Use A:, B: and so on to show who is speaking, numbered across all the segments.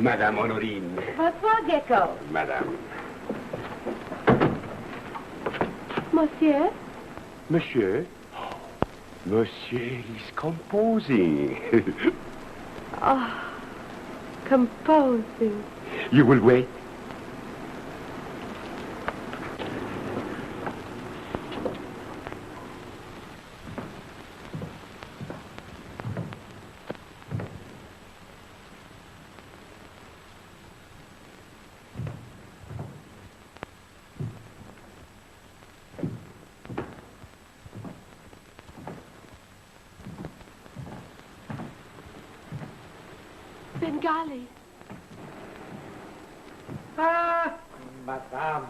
A: Madame Honorine.
B: Bonsoir, Gecko.
A: Madame.
B: Monsieur?
A: Monsieur? Oh, Monsieur, he's composing.
B: Oh, composing.
A: You will wait?
B: Svengali.
A: Ah, madame,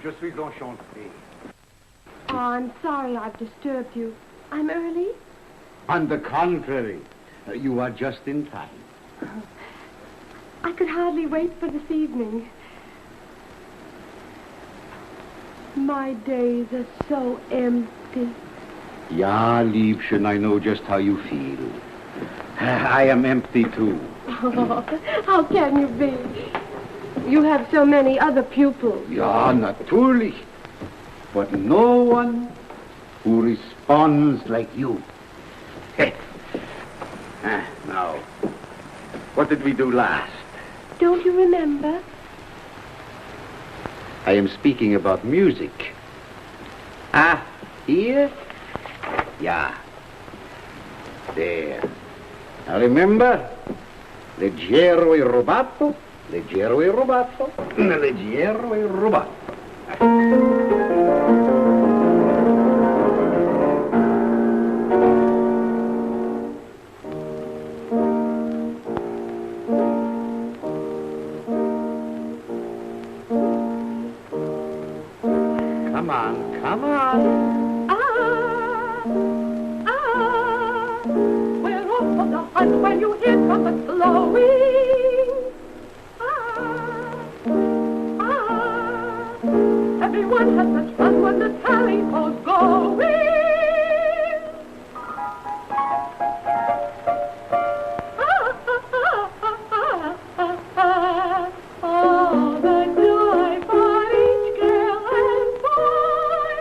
A: je suis enchanté.
B: Oh, I'm sorry I've disturbed you. I'm early?
A: On the contrary, you are just in time.
B: I could hardly wait for this evening. My days are so empty.
A: Ja, Liebchen, I know just how you feel. I am empty, too.
B: Oh, how can you be? You have so many other pupils.
A: Ja, natürlich. But no one who responds like you. Now, what did we do last?
B: Don't you remember?
A: I am speaking about music. Ah, here? Yeah. There. Now remember? Leggero e rubato, leggero e rubato, leggero e rubato. Come on, come on.
B: We're off on the hunt when you hear trumpets blowing. Everyone has such fun when the tally goes going. Oh, the joy for each girl and boy.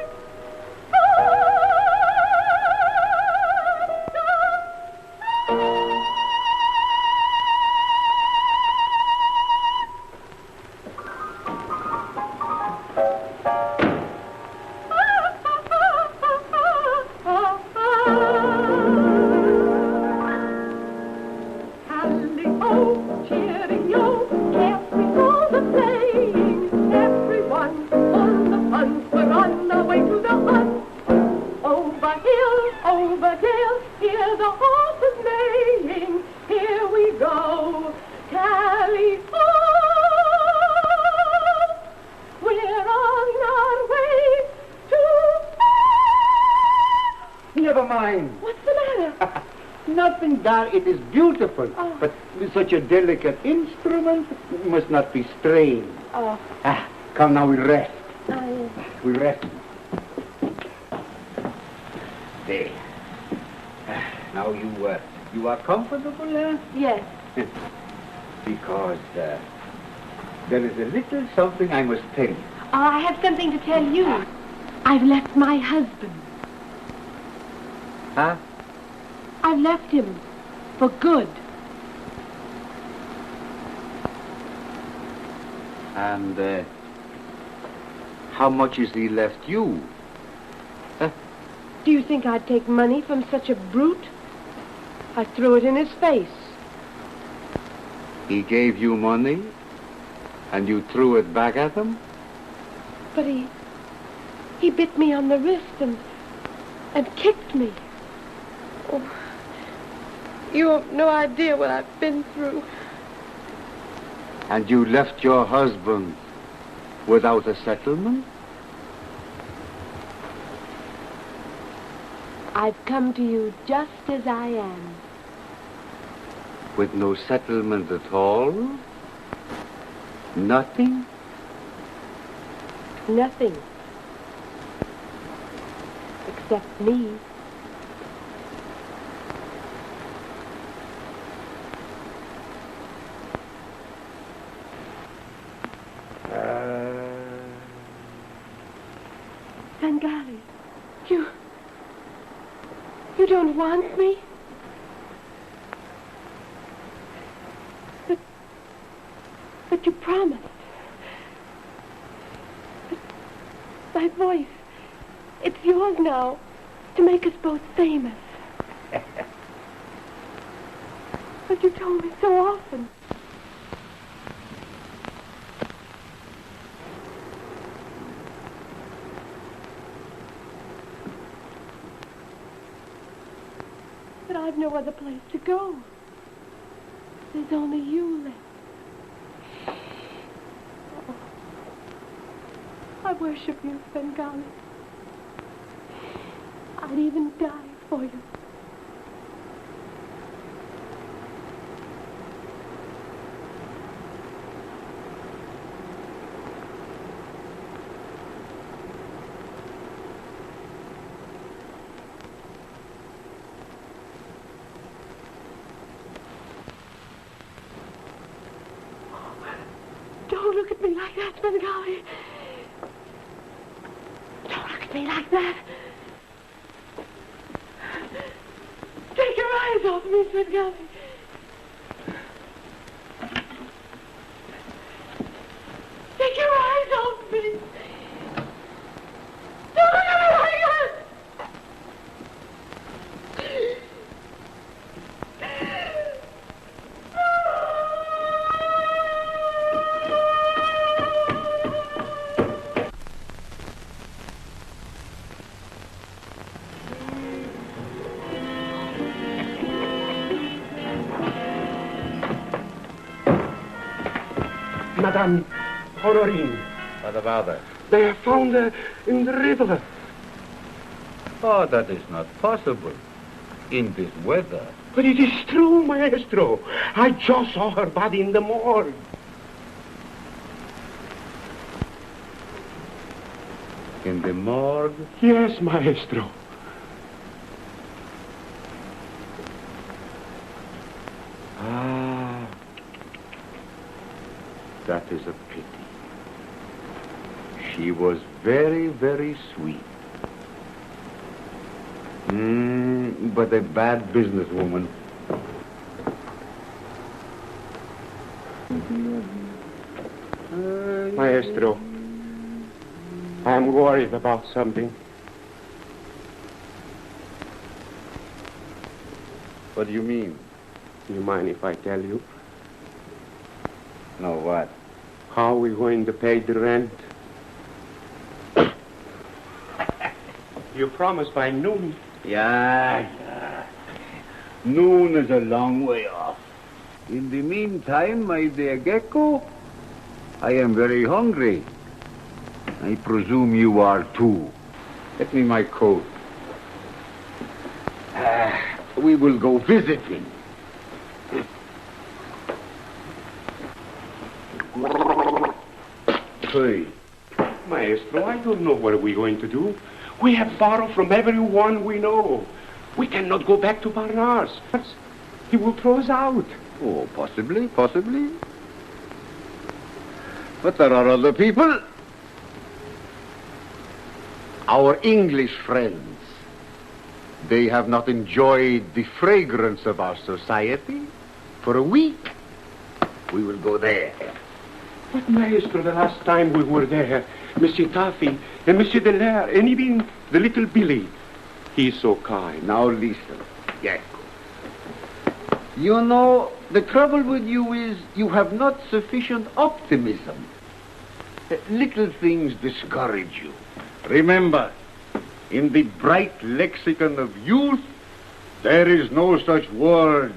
B: Tally-ho, cheering yo, carefree all the playing. Everyone on the hunt, we're on our way to the hunt. Over hill, over dale, hear the horses neighing. Here we go, tally-ho. We're on our way to...
A: Never mind.
B: What's the matter?
A: Nothing, Dar. It is beautiful.
B: Oh.
A: But with such a delicate instrument, it must not be strained.
B: Oh,
A: Come now, we rest.
B: I...
A: We rest. There. Now you are comfortable, eh?
B: Yes.
A: Because there is a little something I must tell you.
B: Oh, I have something to tell you. I've left my husband.
A: Huh?
B: I've left him for good.
A: And how much has he left you?
B: Do you think I'd take money from such a brute? I threw it in his face.
A: He gave you money, and you threw it back at him?
B: But he bit me on the wrist and kicked me. Oh, you have no idea what I've been through.
A: And you left your husband without a settlement?
B: I've come to you just as I am.
A: With no settlement at all? Nothing?
B: Nothing. Except me. Svengali, you don't want me? But you promised. But my voice, it's yours now, to make us both famous. But you told me so often. But I've no other place to go. There's only you left. Oh, I worship you, Svengali. I'd even die for you. Don't look at me like that, Svengali. Don't look at me like that. Take your eyes off me, Svengali. Take your eyes off me. Don't look at me like that.
C: Madame Honorine.
A: What about that?
C: They are found in the river.
A: Oh, that is not possible. In this weather.
C: But it is true, Maestro. I just saw her body in the morgue.
A: In the morgue?
C: Yes, Maestro.
A: Ah, that is a pity. She was very, very sweet. But a bad businesswoman.
C: Maestro, I'm worried about something.
A: What do you mean?
C: Do you mind if I tell you?
A: No, what?
C: How are we going to pay the rent? You promised by noon.
A: Yeah. Noon is a long way off. In the meantime, my dear Gecko, I am very hungry. I presume you are too. Get me my coat. We will go visiting.
C: Hey. Maestro, I don't know what we're going to do. We have borrowed from everyone we know. We cannot go back to Barnard's. He will throw us out.
A: Oh, possibly. But there are other people. Our English friends. They have not enjoyed the fragrance of our society for a week. We will go there.
C: But, Maestro, the last time we were there, Monsieur Taffy and Monsieur Delaire, and even the little Billy, he's so kind.
A: Now listen, Gecko. You know, the trouble with you is you have not sufficient optimism. Little things discourage you. Remember, in the bright lexicon of youth, there is no such word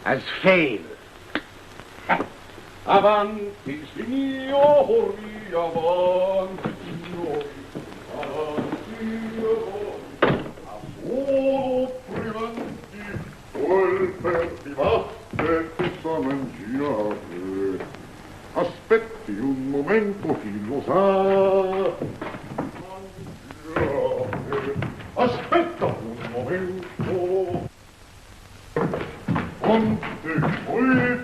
A: as fail.
C: Avanti, signori, avanti, signori, avanti,
D: Oh, privanti, colperti, vaspetti, sa mangiare. Aspetti un momento, chi lo sa. Mangiare. Aspetta un momento. Quante poi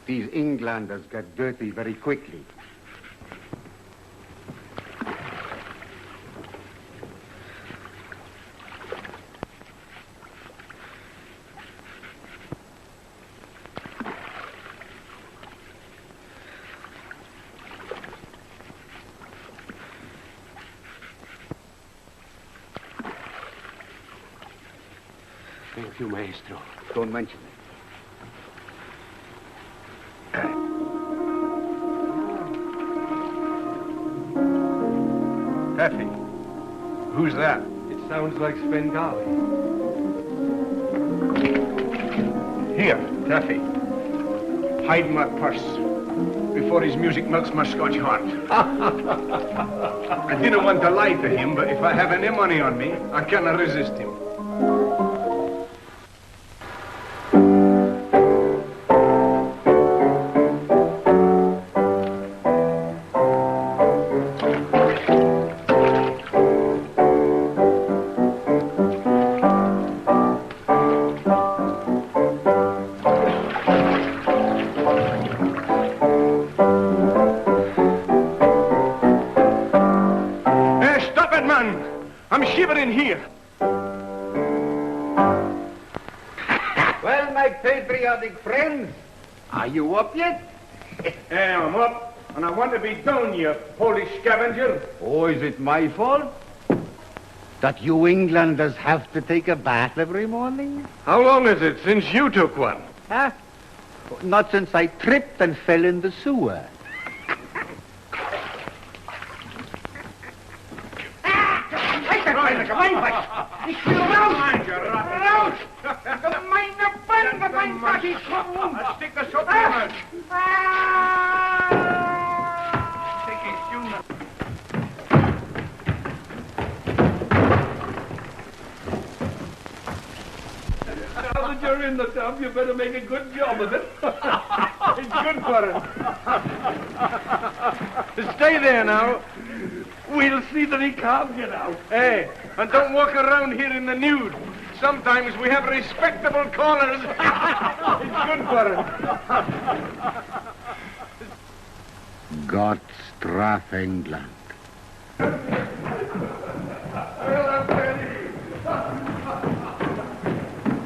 A: These Englanders get dirty very quickly.
C: Thank you, Maestro.
A: Don't mention it.
E: Taffy, who's that?
C: It sounds like Svengali.
E: Here, Taffy. Hide my purse before his music melts my Scotch heart. I didn't want to lie to him, but if I have any money on me, I cannot resist him. I'm shivering here.
A: Well, my patriotic friends, are you up yet?
E: I'm up, and I want to be done, you Polish scavenger.
A: Oh, is it my fault that you Englanders have to take a bath every morning?
E: How long is it since you took one?
A: Huh? Not since I tripped and fell in the sewer.
E: Ich will raus! Raus! Meine Bande, mein Gott, ich komm um! Stick das Schopf in! Stick ich, Junge! Now that you're in the tub, you better make a good job of it. It's good for him. Stay there now. We'll see that he can't get out. Hey, and don't walk around here in the nude. Sometimes we have respectable callers. It's good for him.
A: God strafe England.
E: Well, I'm ready.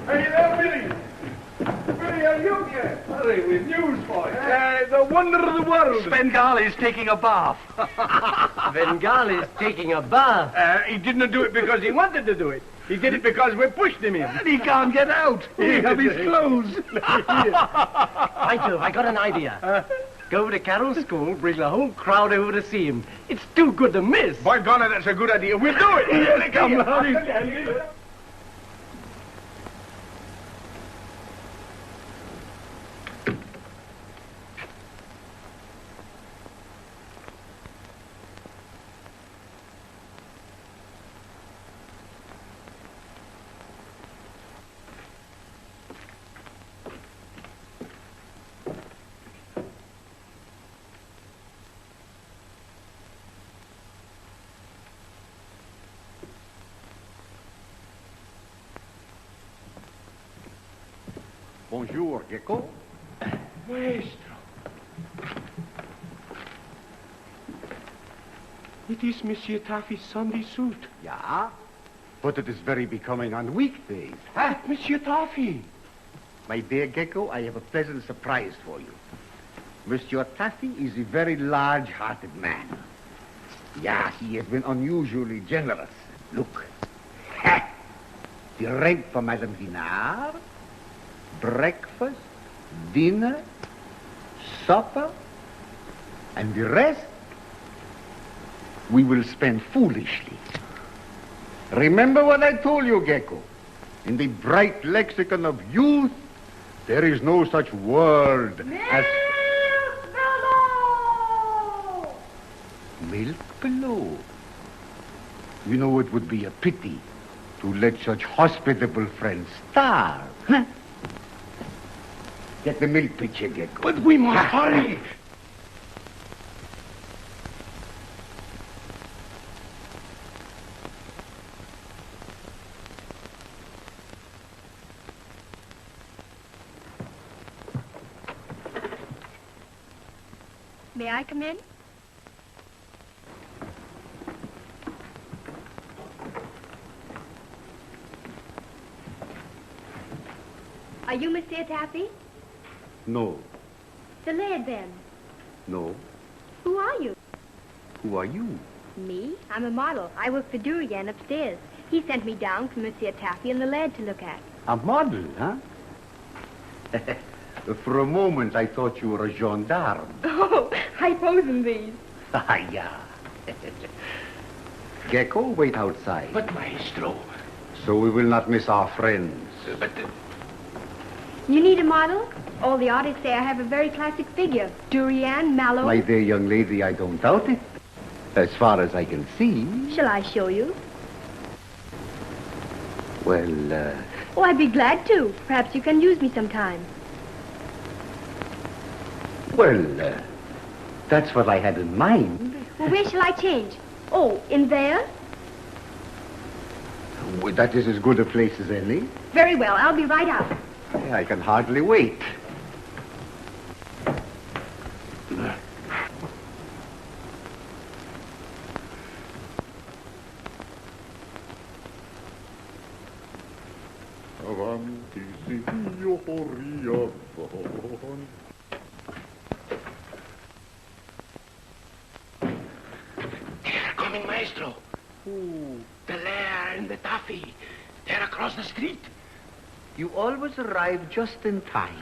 E: Hey there, Billy. Billy, are you here? Hurry, with news for you. The wonder of the world.
F: Svengali's taking a bath.
G: Svengali's taking a bath.
E: He didn't do it because he wanted to do it. He did it because we pushed him in.
F: And he can't get out. We have his clothes.
G: Michael, I got an idea. Go to Carol's school, bring the whole crowd over to see him. It's too good to miss.
E: By God, that's a good idea. We'll do it.
F: Here they come, laddie.
A: Bonjour, Gecko.
C: Maestro. It is Monsieur Taffy's Sunday suit.
A: Yeah, but it is very becoming on weekdays.
C: Ah, Monsieur Taffy.
A: My dear Gecko, I have a pleasant surprise for you. Monsieur Taffy is a very large-hearted man. Yeah, he has been unusually generous. Look. The rent for Madame Vinard, breakfast, dinner, supper, and the rest we will spend foolishly. Remember what I told you, Gecko. In the bright lexicon of youth, there is no such word as... Milk below. You know, it would be a pity to let such hospitable friends starve. Huh? Get the milk pitcher, Gecko.
C: But we must hurry.
H: May I come in? Are you Monsieur Taffy?
A: No.
H: The lad, then.
A: No.
H: Who are you?
A: Who are you?
H: Me? I'm a model. I work for Durian upstairs. He sent me down for Monsieur Taffy and the lad to look at.
A: A model, huh? For a moment, I thought you were a gendarme.
H: Oh, I pose in these.
A: Ah, yeah. Gecko, wait outside.
C: But, Maestro...
A: So we will not miss our friends.
C: But...
H: You need a model? All the artists say I have a very classic figure. Durian, Mallow.
A: My dear young lady, I don't doubt it. As far as I can see.
H: Shall I show you?
A: Well,
H: Oh, I'd be glad to. Perhaps you can use me sometime.
A: Well, that's what I had in mind.
H: Well, where shall I change? Oh, in there?
A: Well, that is as good a place as any.
H: Very well, I'll be right out.
A: I can hardly wait.
D: Avanti, signori, avanti.
C: They're coming, Maestro.
A: Ooh.
C: The Lair and the Taffy. They're across the street.
A: You always arrive just in time.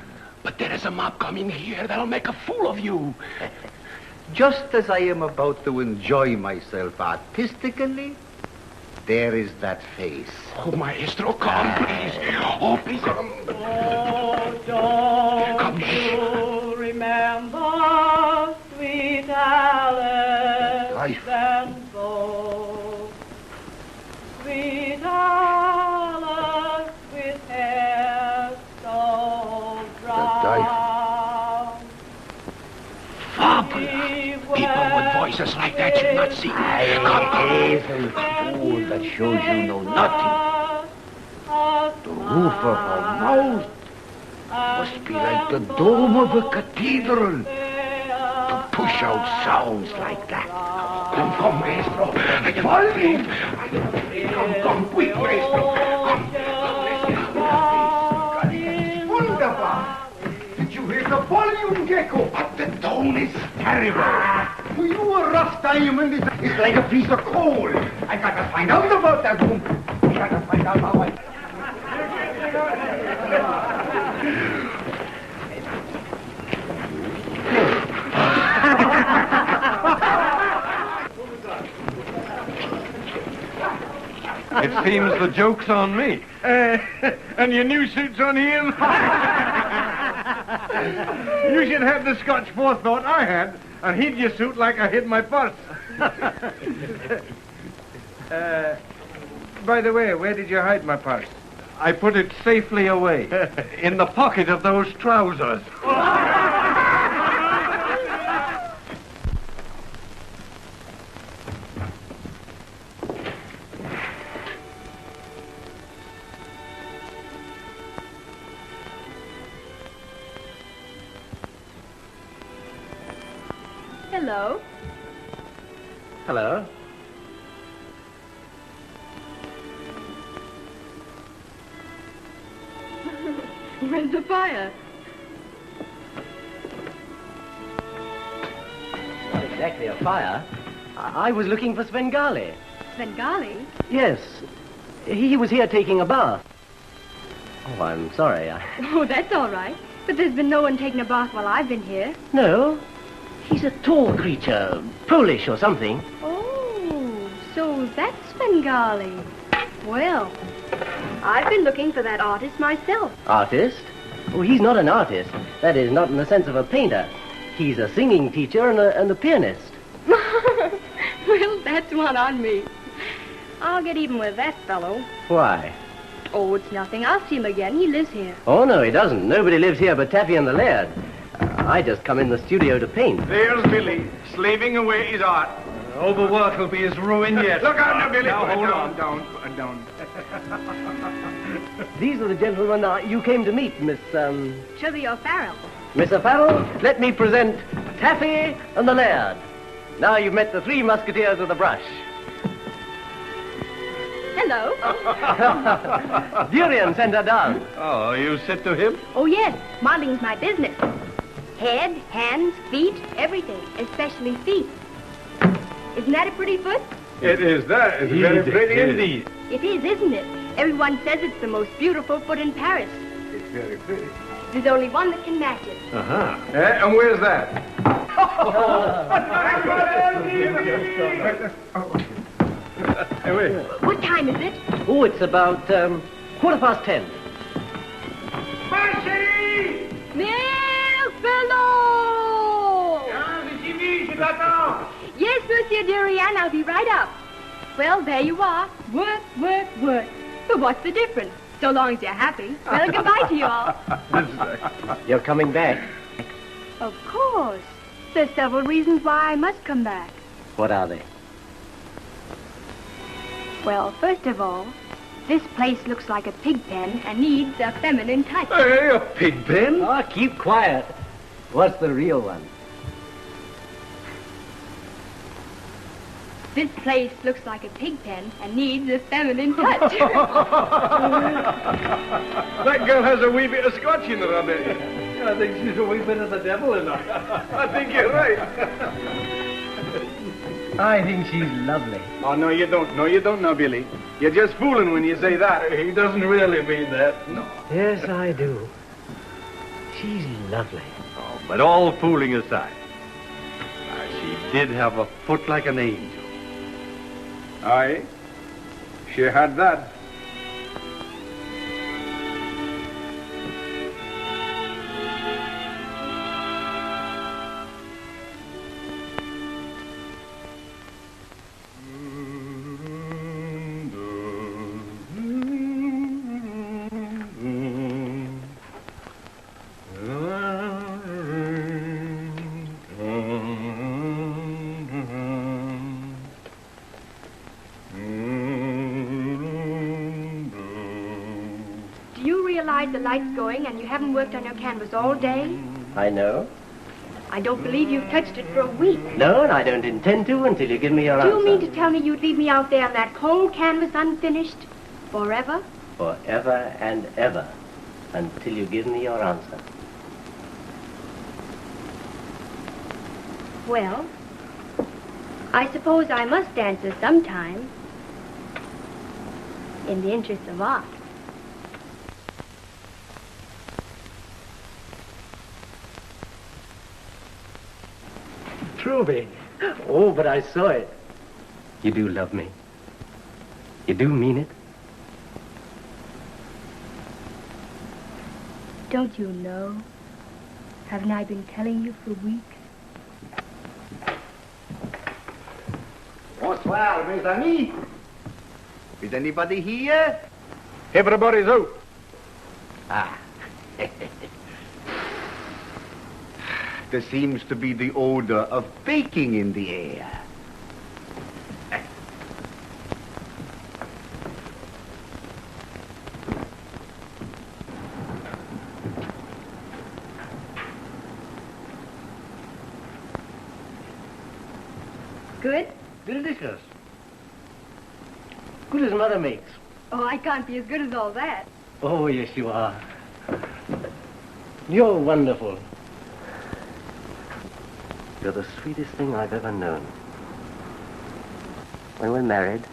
C: But there is a mob coming here that'll make a fool of you.
A: Just as I am about to enjoy myself artistically, there is that face.
C: Oh, Maestro, come, please. Oh, please, come.
B: Oh, don't you remember sweet Alice
A: Life.
B: and so sweet Alice with hair so brown.
C: Fabula. People with voices like that should not sing.
A: Hazel fool that shows you know nothing. The roof of her mouth must be like the dome of a cathedral to push out sounds like that.
C: Come, come, Maestro. I can volume. Come, quick, Maestro. Come,
A: It's wonderful. Did you hear the volume, Gecko?
C: but the tone is terrible.
A: For you, a rough diamond is like a piece of coal. I gotta find out about that room. I gotta find out how I...
E: It seems the joke's on me. And your new suit's on him? You should have the Scotch forethought I had and hid your suit like I hid my purse. By the way, where did you hide my purse? I put it safely away. In the pocket of those trousers.
H: Hello.
G: Hello.
H: Where's the fire?
G: Not exactly a fire. I was looking for Svengali.
H: Svengali?
G: Yes. He was here taking a bath. Oh, I'm sorry.
H: Oh, that's all right. But there's been no one taking a bath while I've been here.
G: No. He's a tall creature. Polish or something.
H: Oh, so that's Svengali. Well, I've been looking for that artist myself.
G: Artist? Oh, he's not an artist. That is, not in the sense of a painter. He's a singing teacher and a pianist.
H: Well, that's one on me. I'll get even with that fellow.
G: Why?
H: Oh, it's nothing. I'll see him again. He lives here.
G: Oh, no, he doesn't. Nobody lives here but Taffy and the Laird. I just come in the studio to paint.
E: There's Billy, slaving away his art. Overwork will be his ruin yet. Look out now, Billy. Now, hold on. Down.
G: These are the gentlemen you came to meet, Miss,
H: Trilby O'Farrell.
G: Miss O'Farrell. Let me present Taffy and the Laird. Now you've met the three musketeers of the brush.
H: Hello.
G: Durian sent her down.
F: Oh, you said to him?
H: Oh, yes. Modeling's my business. Head, hands, feet, everything, especially feet. Isn't that a pretty foot?
E: It is that. It's very pretty indeed.
H: It is, isn't it? Everyone says it's the most beautiful foot in Paris.
E: It's very pretty.
H: There's only one that can match it.
E: Uh-huh. And where's that? Hey, wait.
H: What time is it?
G: Oh, it's about 10:15.
E: Marcy!
H: Milfellow! Yes, Monsieur Durian, I'll be right up. Well, there you are. Work, work, work. But what's the difference? So long as you're happy. Well, goodbye to you all.
G: You're coming back.
H: Of course. There's several reasons why I must come back.
G: What are they?
H: Well, first of all, this place looks like a pig pen and needs a feminine touch.
E: Hey, a pig pen?
G: Oh, keep quiet. What's the real one?
H: This place looks like a pig pen and needs a feminine touch.
E: That girl has a wee bit of Scotch in her, I bet.
F: I think she's a wee bit of the devil in her.
E: I think you're right.
G: I think she's lovely.
E: Oh, no, you don't. No, you don't know, Billy. You're just fooling when you say that.
F: He doesn't really mean that.
E: No.
G: Yes, I do. She's lovely.
F: Oh, but all fooling aside, she did have a foot like an angel.
E: Aye, she had that.
H: The light's going and you haven't worked on your canvas all day?
G: I know.
H: I don't believe you've touched it for a week.
G: No, and I don't intend to until you give me your
H: Do
G: answer.
H: you mean to tell me you'd leave me out there on that cold canvas unfinished? Forever?
G: Forever and ever. Until you give me your answer.
H: Well, I suppose I must answer sometime. In the interest of art.
G: Trilby. Oh, but I saw it. You do love me. You do mean it?
H: Don't you know? Haven't I been telling you for weeks?
A: Bonsoir, mes amis. Is anybody here?
E: Everybody's out.
A: Ah. There seems to be the odor of baking in the air.
H: Good?
G: Delicious. Good as mother makes.
H: Oh, I can't be as good as all that.
G: Oh, yes, you are. You're wonderful. You're the sweetest thing I've ever known. When we're married,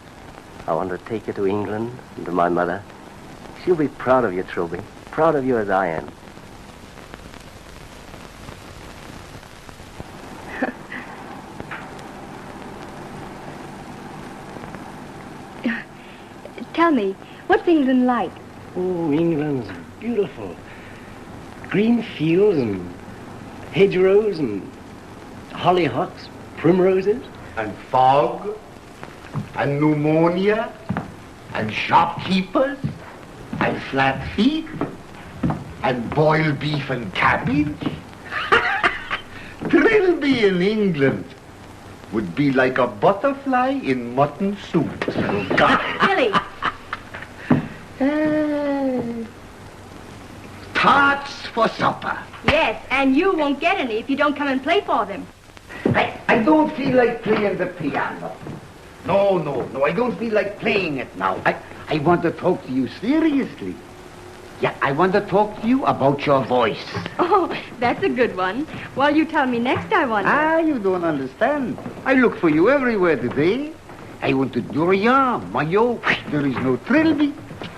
G: I want to take you to England and to my mother. She'll be proud of you, Trilby. Proud of you as I am.
H: Tell me, what's England like?
G: Oh, England's beautiful. Green fields and hedgerows and hollyhocks, primroses.
A: And fog, and pneumonia, and shopkeepers, and flat feet, and boiled beef and cabbage. Trilby in England would be like a butterfly in mutton soup.
H: Billy!
A: tarts for supper.
H: Yes, and you won't get any if you don't come and play for them.
A: I don't feel like playing the piano. No, I don't feel like playing it now. I want to talk to you seriously. Yeah, I want to talk to you about your voice.
H: Oh, that's a good one. Well, you tell me next, I wonder.
A: You don't understand. I look for you everywhere today. I went to Durian, Mayo. There is no Trilby.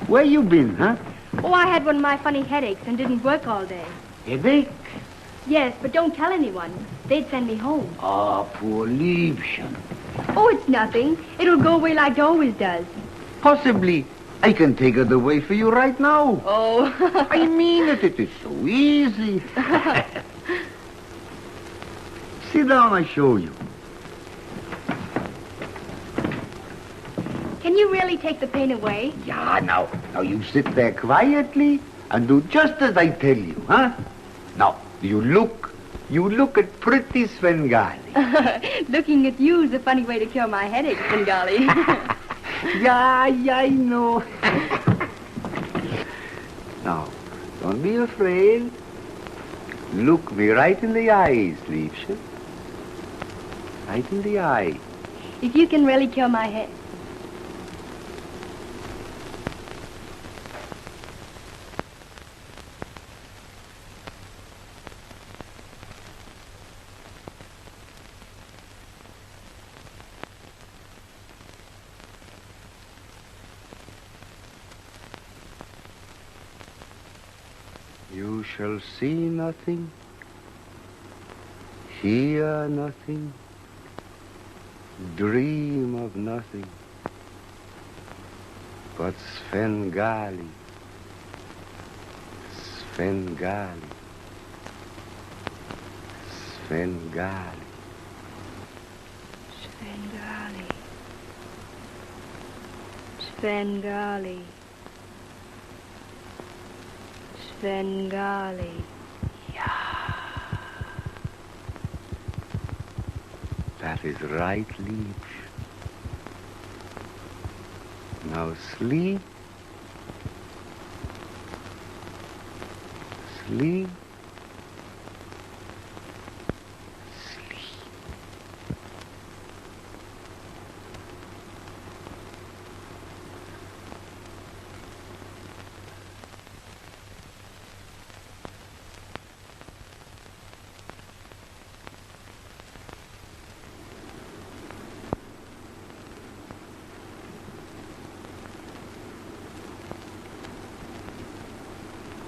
A: Where you been, huh?
H: Oh, I had one of my funny headaches and didn't work all day.
A: Headache?
H: Yes, but don't tell anyone. They'd send me home.
A: Poor Liebchen.
H: Oh, it's nothing. It'll go away like it always does.
A: Possibly. I can take it away for you right now.
H: Oh.
A: I mean it. It is so easy. Sit down, I show you.
H: Can you really take the pain away?
A: Yeah, now you sit there quietly and do just as I tell you, huh? Now, you look at pretty Svengali.
H: Looking at you is a funny way to cure my headache, Svengali.
A: Yeah, I know. Now, don't be afraid. Look me right in the eyes, Liebchen. Right in the eye.
H: If you can really cure my head.
A: You shall see nothing, hear nothing, dream of nothing, but Svengali, Svengali, Svengali.
H: Svengali. Svengali. Svengali.
A: Yeah. That is right, Liebchen. Now sleep. Sleep.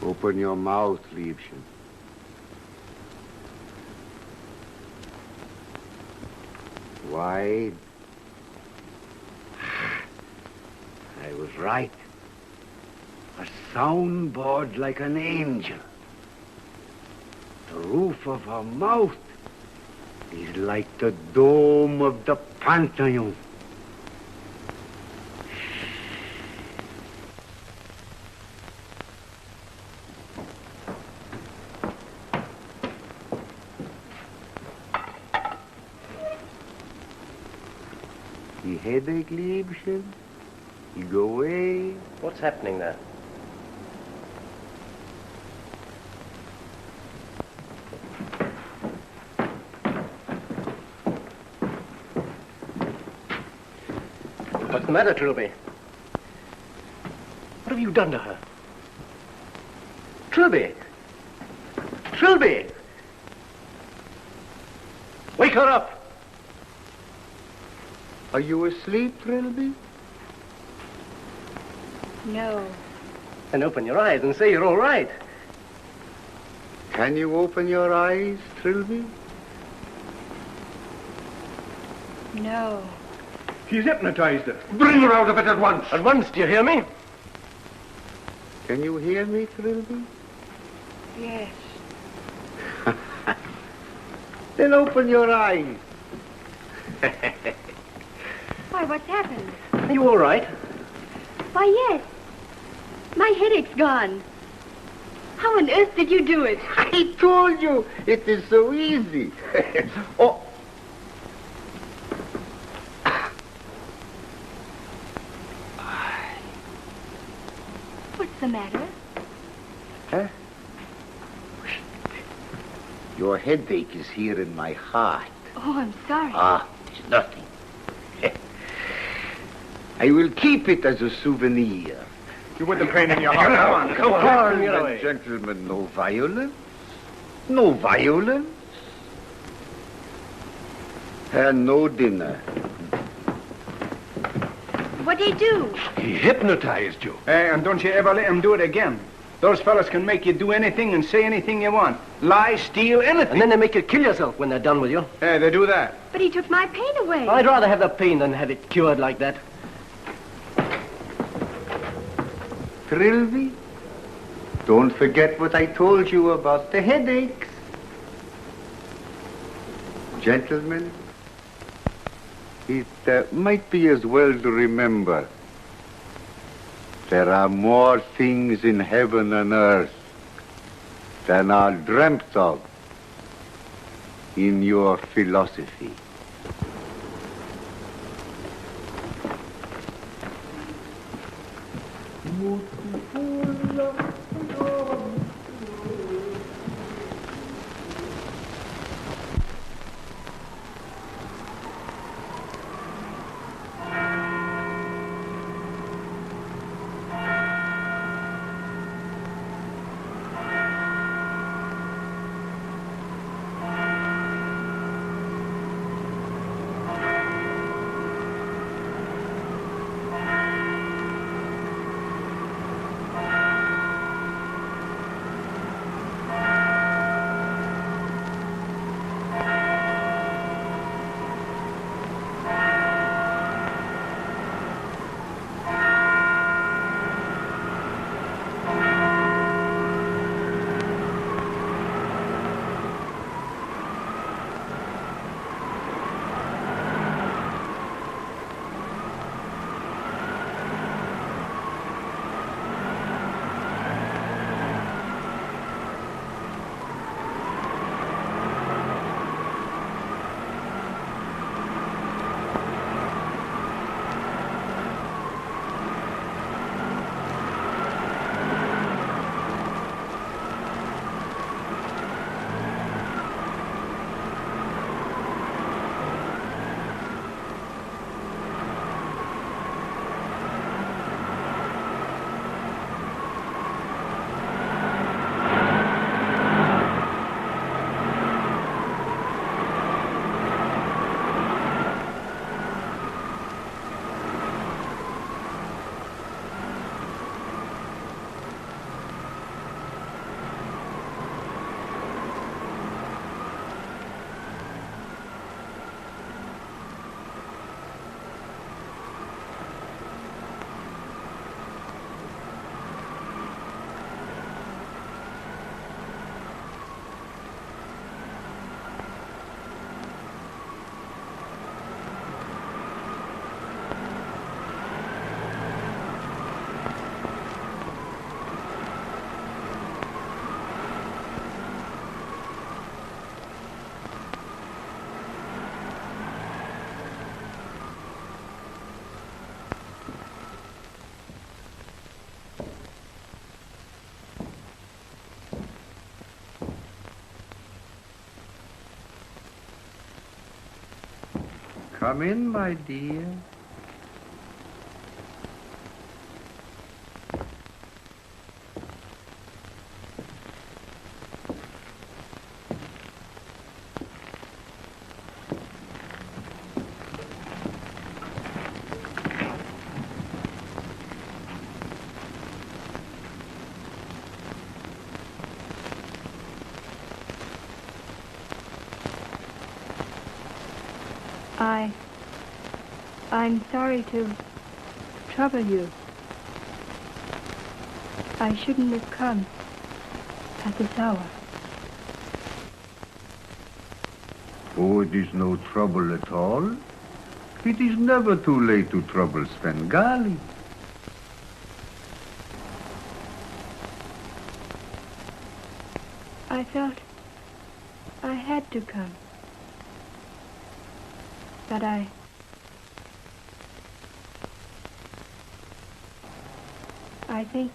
A: Open your mouth, Liebchen. Wide. I was right. A soundboard like an angel. The roof of her mouth is like the dome of the Pantheon. The headache, Liebchen? You go away.
G: What's happening there? What's the matter, Trilby? What have you done to her? Trilby! Trilby! Wake her up!
A: Are you asleep, Trilby?
H: No.
G: Then open your eyes and say you're all right.
A: Can you open your eyes, Trilby?
H: No.
E: He's hypnotized her. Bring her out of it at once.
G: At once, do you hear me?
A: Can you hear me, Trilby?
H: Yes.
A: Then open your eyes.
H: Why, what's happened?
G: Are you all right?
H: Why, yes. My headache's gone. How on earth did you do it?
A: I told you, it is so easy. Oh.
H: What's the matter?
A: Huh? Your headache is here in my heart.
H: Oh, I'm sorry.
A: Ah, it's nothing. I will keep it as a souvenir.
E: You with the pain in your heart.
G: Come on, get away.
A: Gentlemen, no violence. No violence. And no dinner.
H: What'd he do?
F: He hypnotized you.
E: Hey, and don't you ever let him do it again. Those fellas can make you do anything and say anything you want. Lie, steal, anything.
G: And then they make you kill yourself when they're done with you.
E: Hey, they do that.
H: But he took my pain away.
G: I'd rather have the pain than have it cured like that.
A: Trilby, don't forget what I told you about the headaches. Gentlemen, it might be as well to remember there are more things in heaven and earth than are dreamt of in your philosophy. Come in, my dear.
H: I'm sorry to trouble you. I shouldn't have come at this hour.
A: Oh, it is no trouble at all. It is never too late to trouble Svengali.
H: I felt I had to come. But I think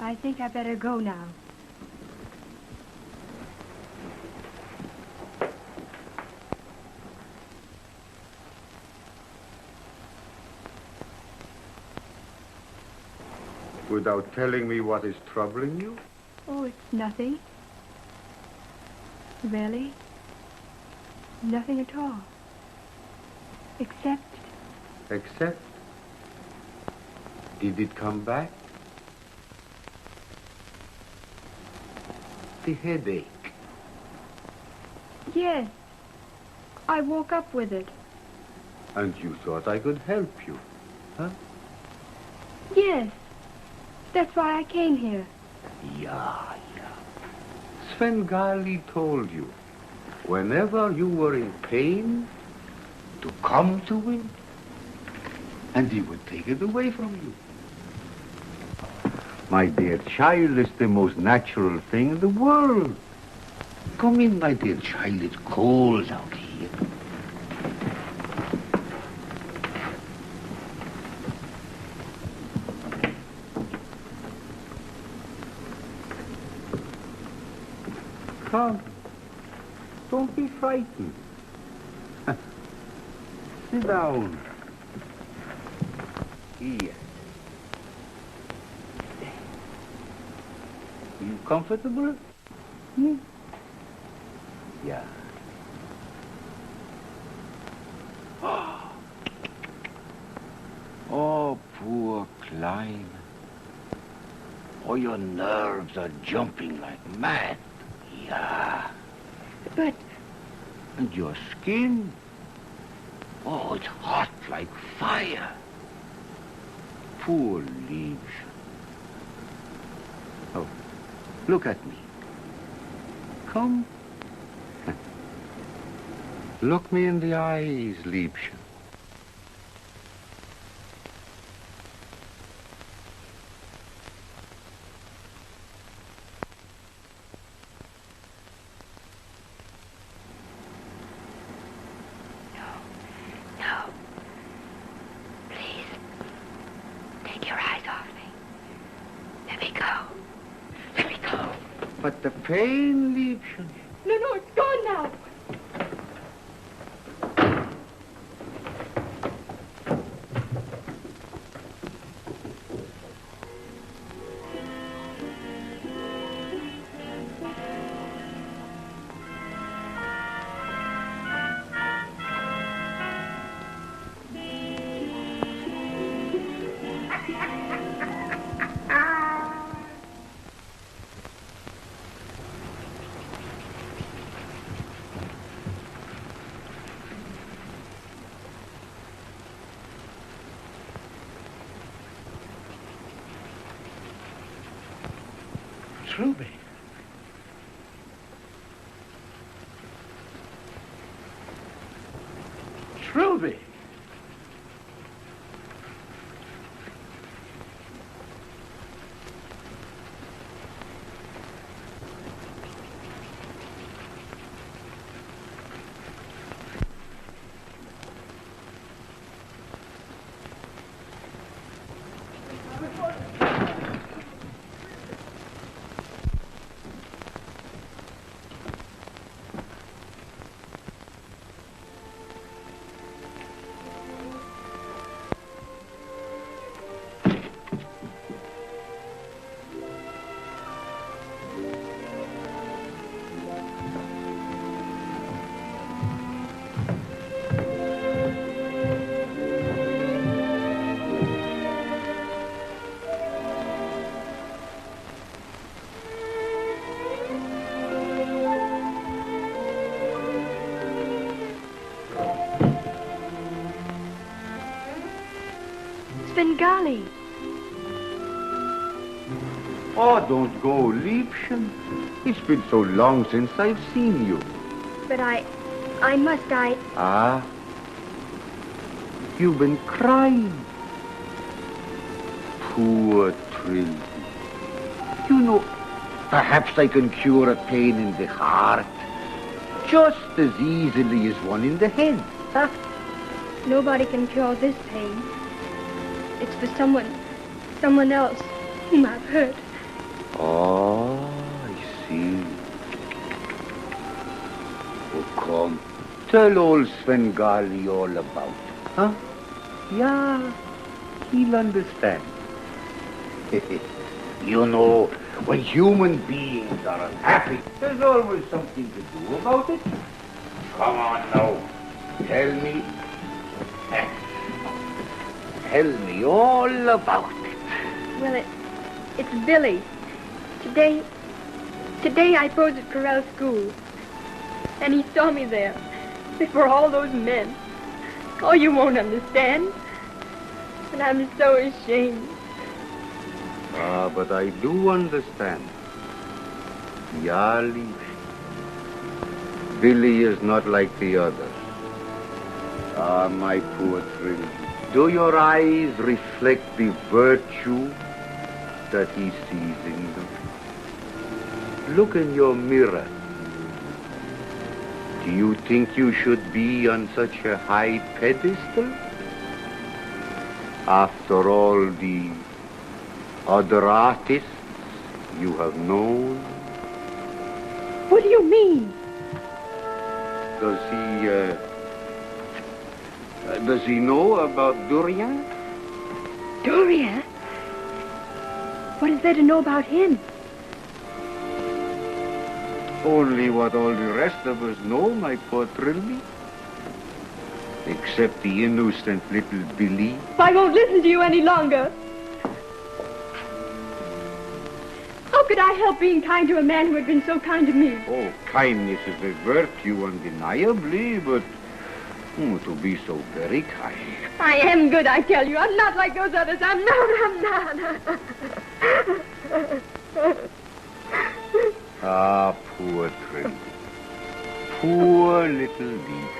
H: I think I better go now.
A: Without telling me what is troubling you?
H: Oh, it's nothing. Really? Nothing at all. Except...
A: Except? Did it come back? The headache.
H: Yes. I woke up with it.
A: And you thought I could help you, huh?
H: Yes. That's why I came here.
A: Yeah. Svengali told you, whenever you were in pain, to come to him, and he would take it away from you. My dear child, it's the most natural thing in the world. Come in, my dear child, it's cold out here. Come. Don't be frightened. Sit down. Here. Are you comfortable? Yeah. Oh, poor Klein. Oh, your nerves are jumping like mad. Yeah.
H: But...
A: And your skin? Oh, it's hot like fire. Poor Liebchen. Oh, look at me. Come. Look me in the eyes, Liebchen. But the pain, Liebchen.
H: No, it's gone now.
G: Trilby. Trilby.
H: Svengali.
A: Oh, don't go, Liebchen. It's been so long since I've seen you.
H: But I must,
A: Ah? You've been crying. Poor Trilby. You know, perhaps I can cure a pain in the heart just as easily as one in the head. Huh?
H: Nobody can cure this pain. It's for someone else whom I've hurt.
A: Oh, I see. Oh, come. Tell old Svengali all about it, huh? Yeah, he'll understand. You know, when human beings are unhappy, there's always something to do about it. Come on now. Tell me. Tell me all about it.
H: Well, it's Billy. Today I posed at Corral School. And he saw me there, before all those men. Oh, you won't understand. And I'm so ashamed.
A: Ah, but I do understand. Yali. Billy is not like the others. Ah, my poor Trilby. Do your eyes reflect the virtue that he sees in them? Look in your mirror. Do you think you should be on such a high pedestal? After all the other artists you have known?
H: What do you mean?
A: Does he know about Durian?
H: Durian? What is there to know about him?
A: Only what all the rest of us know, my poor Trilby. Except the innocent little Billy.
H: I won't listen to you any longer. How could I help being kind to a man who had been so kind to me?
A: Oh, kindness is a virtue undeniably, but to be so very kind.
H: I am good, I tell you. I'm not like those others. I'm not.
A: Ah, poor Trilby. Poor little leaf.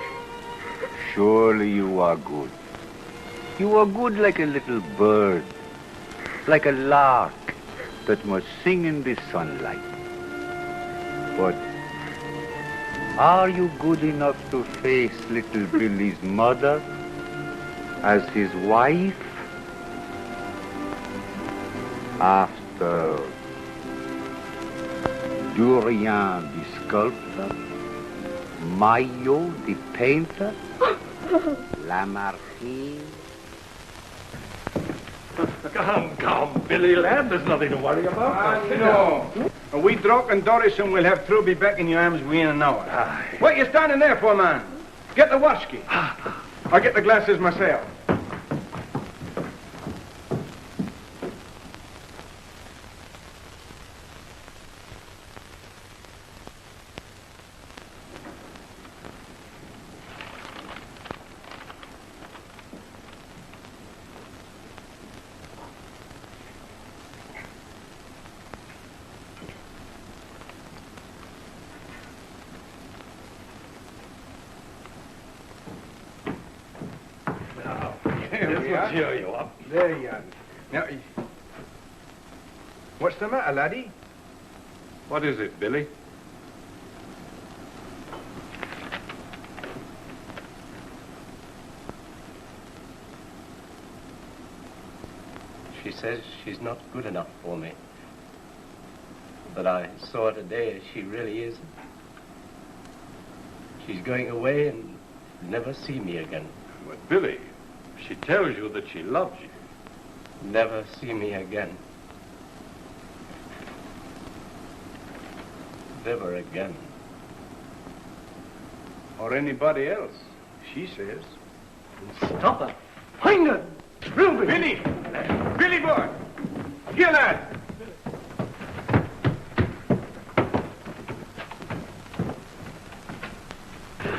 A: Surely you are good. You are good like a little bird, like a lark that must sing in the sunlight. But are you good enough to face little Billy's mother as his wife? After Durian the sculptor, Mayo the painter, Lamartine.
F: Come, Billy, lad. There's nothing to worry about.
E: No. A wee drop and Doris and we'll have Trilby back in your arms within an hour.
F: Aye.
E: What you standing there for, man? Get the whisky. I'll get the glasses myself.
F: Cheer you up.
E: There you are. Now, what's the matter, laddie?
C: What is it, Billy?
G: She says she's not good enough for me. But I saw today she really isn't. She's going away and never see me again.
C: But, Billy, she tells you that she loves you.
G: Never see me again. Never again.
E: Or anybody else, she says.
G: Stop her. Find her. Trilby.
E: Billy! Billy boy! Here, lad!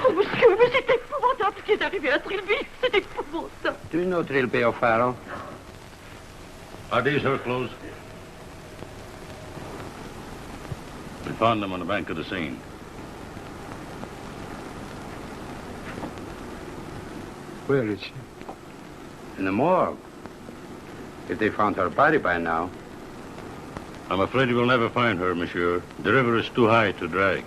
B: Oh, monsieur, mais c'est épouvantable ce qui est arrivé à Trilby. C'est épouvantable.
A: Do you know Trilby O'Farrell?
F: Are these her clothes? We found them on the bank of the Seine.
E: Where is she?
A: In the morgue. If they found her body by now.
F: I'm afraid you will never find her, monsieur. The river is too high to drag.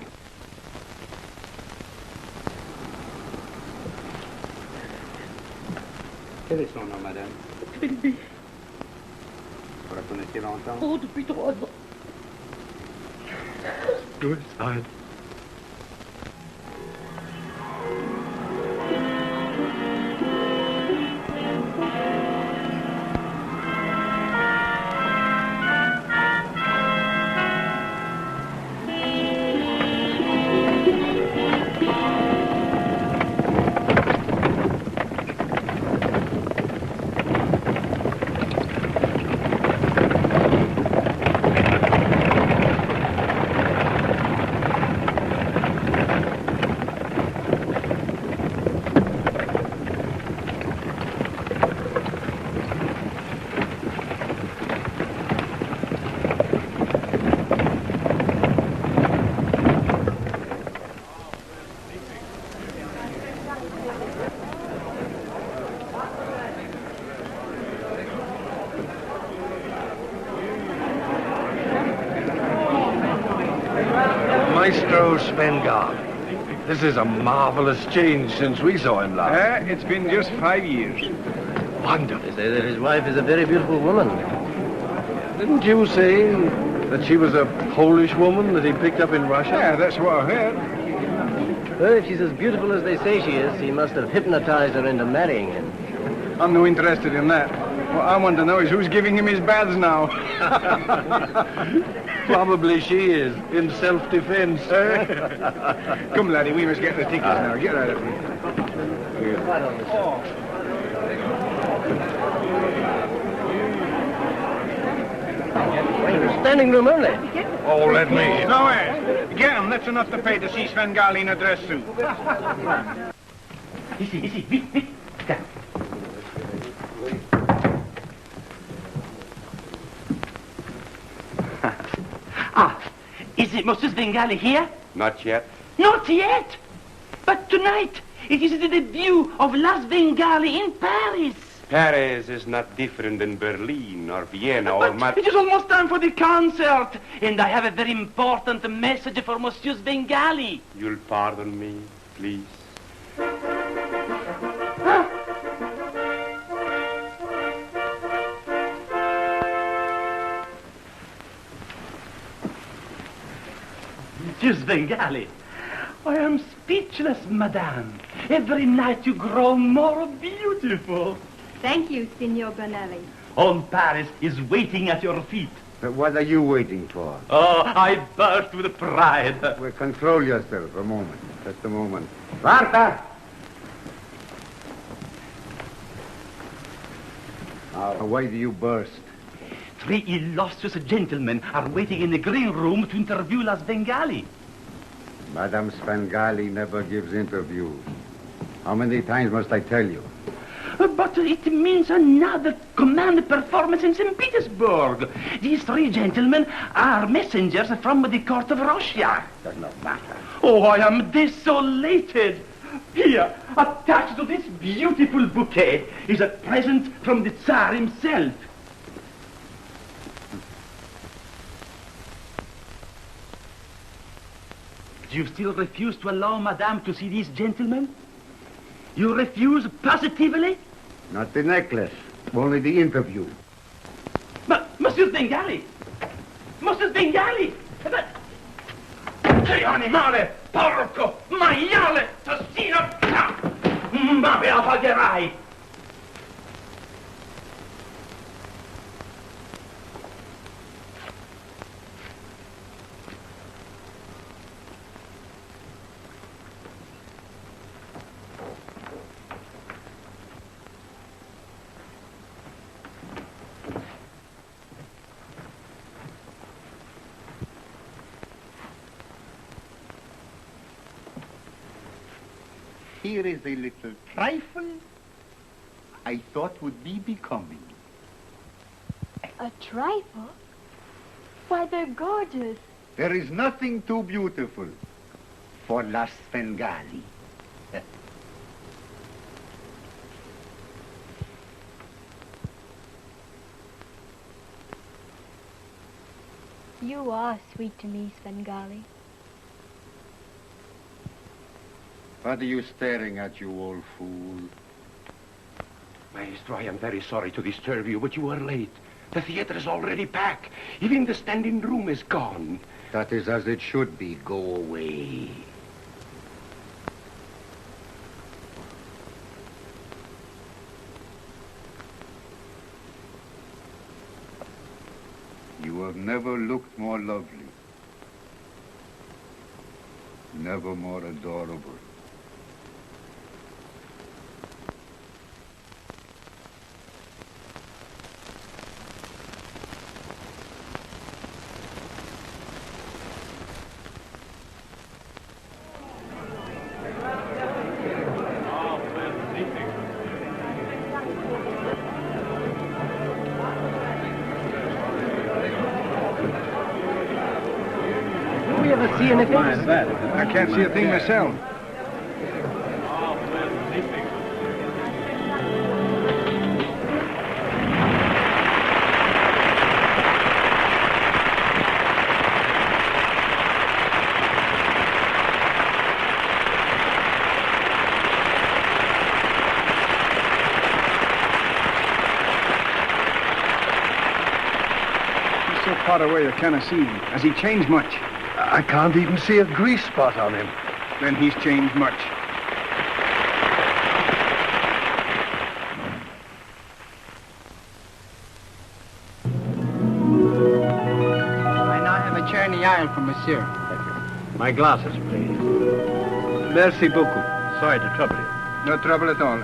A: Quel est son nom, madame?
B: Trilby.
A: Vous la connaissez longtemps?
B: Oh, depuis 3 ans.
F: to his side.
E: Maestro Svengali. This is a marvelous change since we saw him last.
I: It's been just 5 years.
E: Wonderful.
G: They say that his wife is a very beautiful woman.
E: Didn't you say that she was a Polish woman that he picked up in Russia?
I: Yeah, that's what I heard.
G: Well, if she's as beautiful as they say she is, he must have hypnotized her into marrying him.
I: I'm no interested in that. What I want to know is who's giving him his baths now.
E: Probably she is, in self-defense.
I: Come, laddie, we must get the tickets now. Get out of here.
G: Standing room only.
E: Oh, let me in.
I: No, get him. That's enough to pay to see Svengali in a dress suit.
J: Ici, vite, vite. Tiens. Is it Mr. Svengali here?
C: Not yet.
J: Not yet! But tonight, it is the debut of La Svengali in Paris.
C: Paris is not different than Berlin or Vienna or
J: But it is almost time for the concert, and I have a very important message for Monsieur Svengali.
C: You'll pardon me, please.
J: Monsieur Svengali, I am speechless, madame. Every night you grow more beautiful.
H: Thank you, Signor Bonelli.
J: All Paris is waiting at your feet.
A: But what are you waiting for?
J: Oh, I burst with pride.
A: Well, control yourself a moment. Just a moment. Martha! Why do you burst?
J: 3 illustrious gentlemen are waiting in the green room to interview La Svengali.
A: Madame Svengali never gives interviews. How many times must I tell you?
J: But it means another command performance in St. Petersburg. These 3 gentlemen are messengers from the court of Russia.
A: Does not matter.
J: Oh, I am desolated. Here, attached to this beautiful bouquet, is a present from the Tsar himself. Do you still refuse to allow Madame to see these gentlemen? You refuse positively?
A: Not the necklace, only the interview.
J: But, Monsieur Svengali! Monsieur Svengali! But... Che animale! Porco! Maiale! Assassino! Ma me la pagherai!
A: Here is a little trifle I thought would be becoming.
H: A trifle? Why, they're gorgeous.
A: There is nothing too beautiful for La Svengali.
H: You are sweet to me, Svengali.
A: What are you staring at, you old fool?
C: Maestro, I am very sorry to disturb you, but you were late. The theater is already packed. Even the standing room is gone.
A: That is as it should be. Go away.
K: You have never looked more lovely. Never more adorable.
G: See anything?
I: I can't see a thing myself. He's so far away I cannot see him. Has he changed much?
E: I can't even see a grease spot on him.
I: Then he's changed much.
L: I now have a chair in the aisle for monsieur.
F: My glasses, please.
I: Merci beaucoup.
F: Sorry to trouble you.
I: No trouble at all.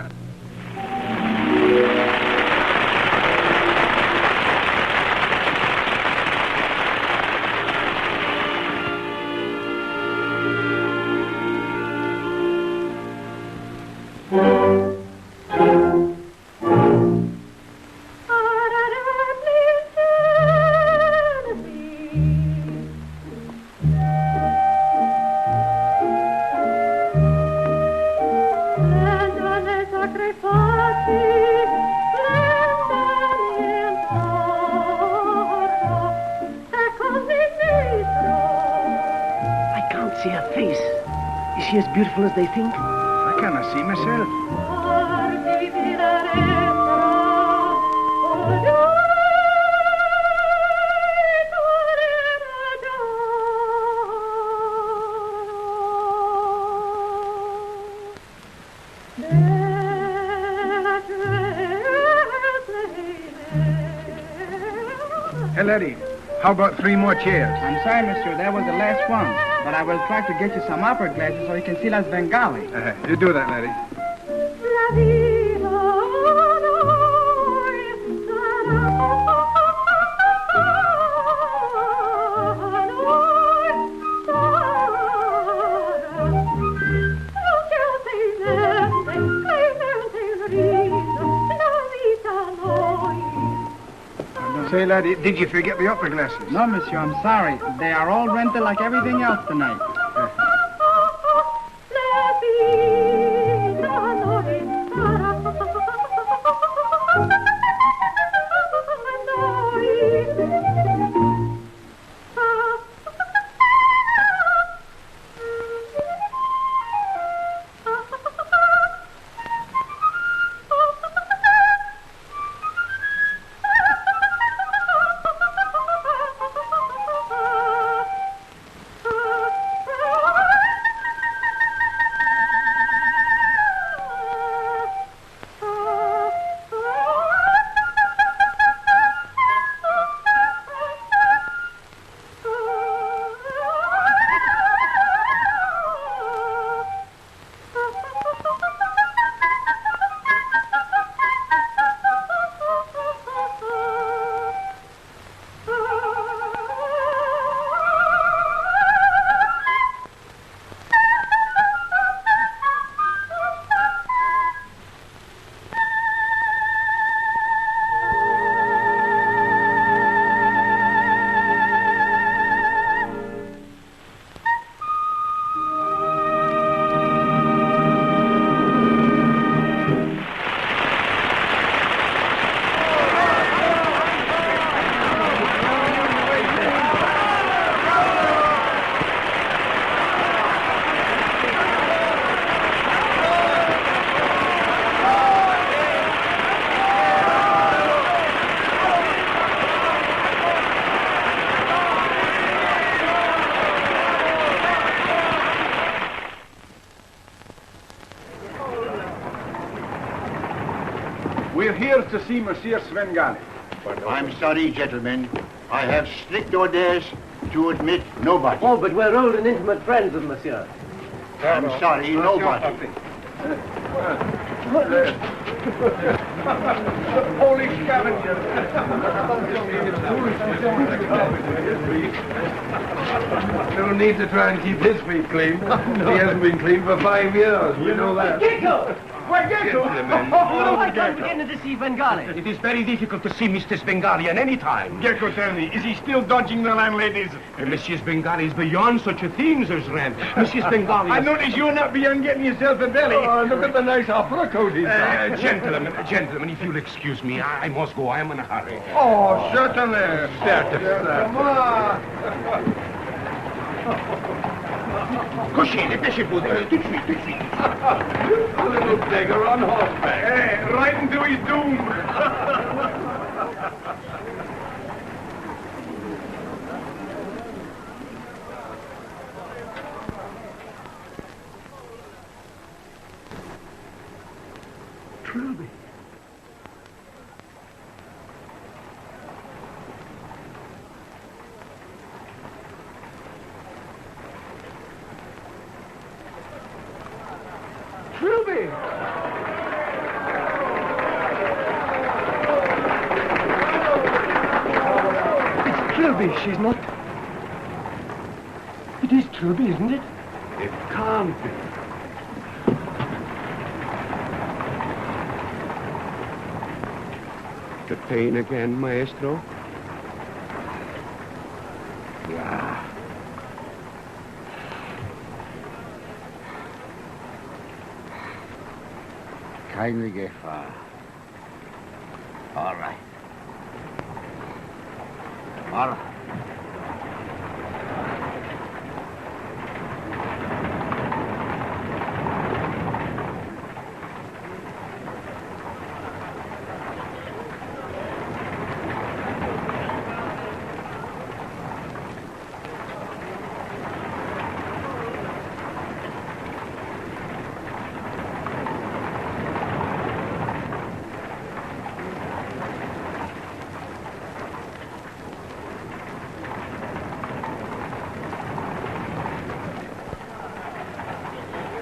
G: Is she as beautiful as they think?
I: I cannot see myself. Hey, lady, how about 3 more chairs?
L: I'm sorry, monsieur, that was the last one. But I will try to get you some opera glasses so you can see La Svengali.
I: You do that, lady. Say, laddie, did you forget the opera glasses?
L: No, monsieur, I'm sorry. They are all rented like everything else tonight.
I: We're here to see Monsieur Svengali.
K: I'm sorry, gentlemen. I have strict orders to admit nobody.
G: Oh, but we're old and intimate friends of Monsieur.
K: I'm sorry, nobody.
E: Holy scavenger. No need to try and keep his feet clean. He hasn't been clean for 5 years. We know that.
G: Gecko! Why, Gecko?
E: Gentlemen.
G: Why can't we get in to see Svengali?
C: It is very difficult to see Mr. Svengali at any time.
E: Gecko, tell me, is he still dodging the landladies?
C: Monsieur Svengali is beyond such a thing, Sir Rand. Monsieur Svengali
E: I notice you're not beyond getting yourself a belly. Oh, look at the nice opera coat he's got.
C: Gentlemen, if you'll excuse me, I must go. I am in a hurry.
E: Oh, certainly. Come on.
C: Couchez, dépêchez-vous, tout de suite, tout de suite.
E: A little beggar on horseback. Hey, right into his doom.
C: Trilby. Trilby!
G: It's Trilby, she's not... It is Trilby, isn't it?
C: It can't be. The pain again, Maestro? Yeah.
A: Kindly get far. All right. All right.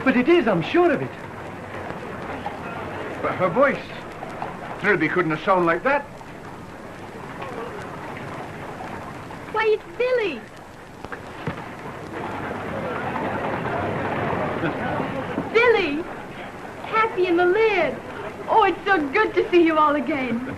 G: But it is, I'm sure of it.
I: But her voice. Trilby couldn't have sounded like that.
H: Why, it's Billy. Billy! Happy in the lid. Oh, it's so good to see you all again.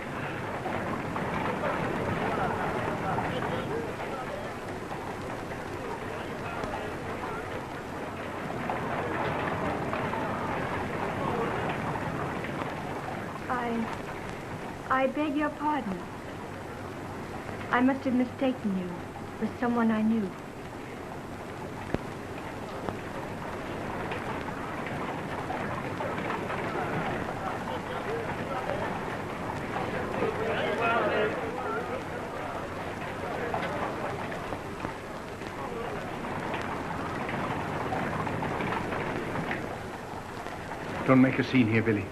H: I beg your pardon. I must have mistaken you for someone I knew.
I: Don't make a scene here, Billy.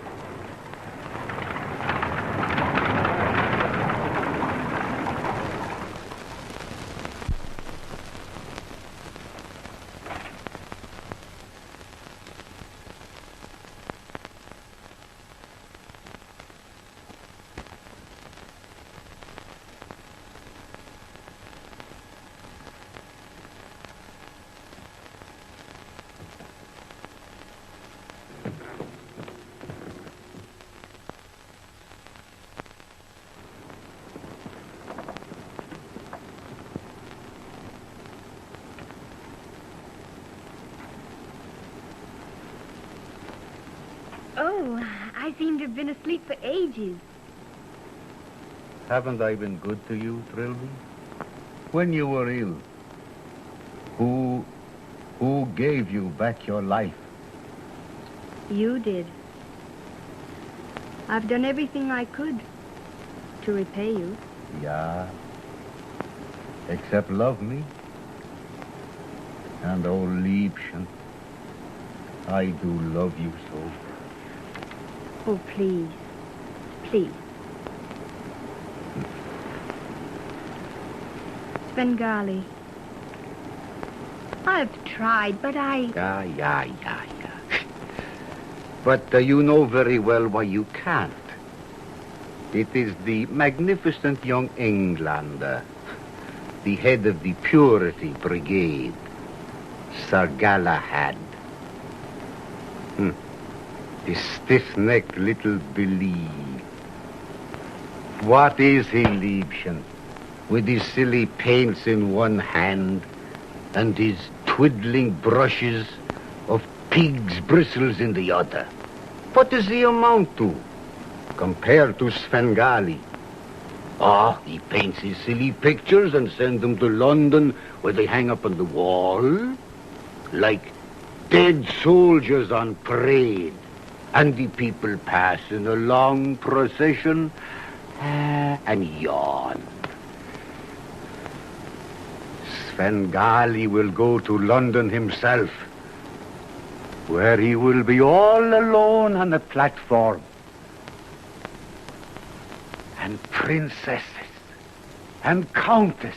H: Oh, I seem to have been asleep for ages.
K: Haven't I been good to you, Trilby? When you were ill, who gave you back your life?
H: You did. I've done everything I could to repay you.
K: Yeah. Except love me. And oh, Liebchen, I do love you so.
H: Oh, please. Please. Svengali. I've tried, but
A: Yeah. But you know very well why you can't. It is the magnificent young Englander, the head of the Purity Brigade, Sir Galahad. The stiff-necked little Billy. What is he, Liebchen? With his silly paints in one hand and his twiddling brushes of pig's bristles in the other. What does he amount to compared to Svengali? He paints his silly pictures and sends them to London where they hang up on the wall like dead soldiers on parade. And the people pass in a long procession and yawn. Svengali will go to London himself, where he will be all alone on the platform. And princesses, and countesses,